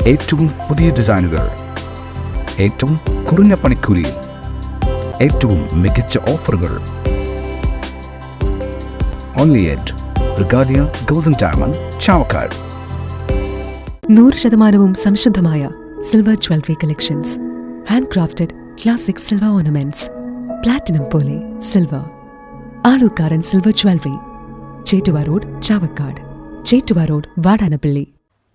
ഏറ്റവും പുതിയ ഡിസൈനുകൾ, ഏറ്റവും കുറഞ്ഞ പണിക്കൂലി, ഏറ്റവും മികച്ച ഓഫറുകൾ. Only at Regalia Golden Diamond, Chavakkad. 100% സംശുദ്ധമായ silver jewellery collections. Hand crafted classic silver ornaments. Platinum പോലെ silver. Aalukkaran silver jewellery, Chettuva road, Chavakkad. Chettuva road, Vadanappally.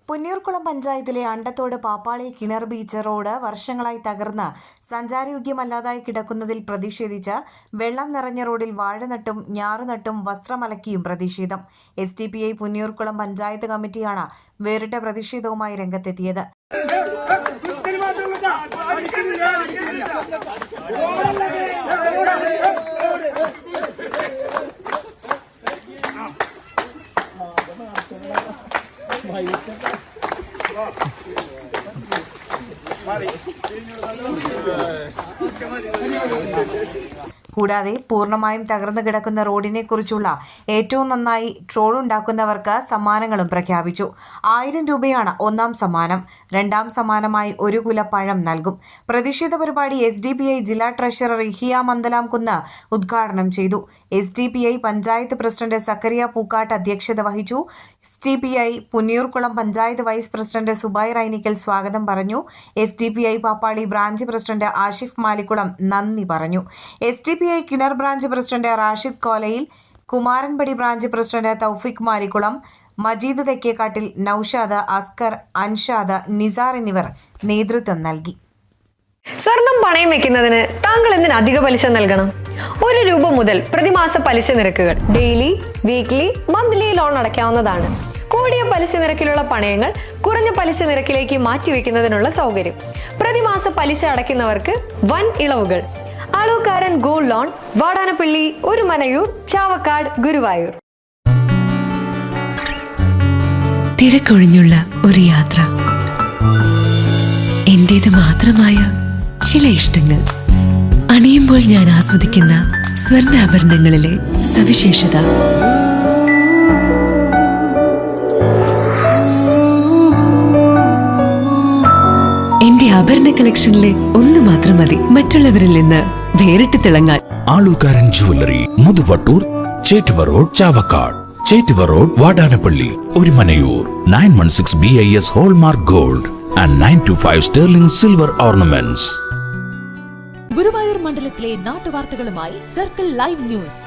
Punnayurkulam പഞ്ചായത്തിലെ അണ്ടത്തോട് പാപ്പാളി കിണർ ബീച്ച് റോഡ് വർഷങ്ങളായി തകർന്ന് സഞ്ചാരയോഗ്യമല്ലാതായി കിടക്കുന്നതിൽ പ്രതിഷേധിച്ച് വെള്ളം നിറഞ്ഞ റോഡിൽ വാഴ നട്ടും ഞാറുനട്ടും വസ്ത്രമലക്കിയും പ്രതിഷേധം. SDPI പുന്നയൂർക്കുളം പഞ്ചായത്ത് കമ്മിറ്റിയാണ് വേറിട്ട പ്രതിഷേധവുമായി രംഗത്തെത്തിയത്. കൂടാതെ പൂർണ്ണമായും തകർന്നു കിടക്കുന്ന റോഡിനെ കുറിച്ചുള്ള ഏറ്റവും നന്നായി ട്രോളുണ്ടാക്കുന്നവർക്ക് സമ്മാനങ്ങളും പ്രഖ്യാപിച്ചു. 1000 രൂപയാണ് ഒന്നാം സമ്മാനം. രണ്ടാം സമ്മാനമായി 1 കുല പഴം നൽകും. പ്രതിഷേധ പരിപാടി SDPI ജില്ലാ ട്രഷറർ ഇഹിയ മന്ദലാംകുന്ന് ഉദ്ഘാടനം ചെയ്തു. SDPI പഞ്ചായത്ത് പ്രസിഡന്റ് സക്കറിയ പൂക്കാട്ട് അധ്യക്ഷത വഹിച്ചു. SDPI Punnayurkulam panchayat vice president Zubair Ainikkal സ്വാഗതം പറഞ്ഞു. SDPI Pappali branch president Ashif Malikkulam നന്ദി പറഞ്ഞു. SDPI കിണർ branch president Rashid Kolayil, Kumaranpadi branch president Thoufeeq Malikkulam, Majeed Thekkekattil, Noushad, Askar, Anshad, Nisar എന്നിവർ നേതൃത്വം നൽകി. സ്വർണം പണയം വെക്കുന്നതിന് താങ്കൾ എന്തിന് അധിക പലിശ നൽകണം? 1 രൂപ മുതൽ പ്രതിമാസ പലിശ നിരക്കുകൾ ഡെയിലി, വീക്ക്ലി, മന്ത്ലി ലോൺ അടയ്ക്കാവുന്നതാണ്. കൂടിയ പലിശ നിരക്കിലുള്ള പണയങ്ങൾ കുറഞ്ഞ പലിശ നിരക്കിലേക്ക് മാറ്റിവെക്കുന്നതിനുള്ള സൗകര്യം. പ്രതിമാസ പലിശ അടയ്ക്കുന്നവർക്ക് വൻ ഇളവുകൾ. Alukkaran gold loan, Vadanappally, Orumanayur, Chavakkad, Guruvayur. തിരക്കൊഴിഞ്ഞുള്ള ഒരു യാത്ര, എന്റേത് മാത്രമായ ചില ഇഷ്ടങ്ങൾ, അണിയുമ്പോൾ ഞാൻ ആസ്വദിക്കുന്ന സ്വർണ്ണാഭരണങ്ങളിലെ സവിശേഷത. എന്റെ ആഭരണ കളക്ഷനിലെ ഒന്ന് മാത്രം മതി മറ്റുള്ളവരിൽ നിന്ന് വേറിട്ട് തിളങ്ങാൻ. Alukkaran jewellery, Muthuvattoor, Chettuva road, Chavakkad. Chettuva road, Vadanappally, Orumanayur. 916 BIS hallmark gold and 925 sterling silver ornaments. Guruvayur മണ്ഡലത്തിലെ നാട്ടുവാർത്തകളുമായി സർക്കിൾ ലൈവ് ന്യൂസ്.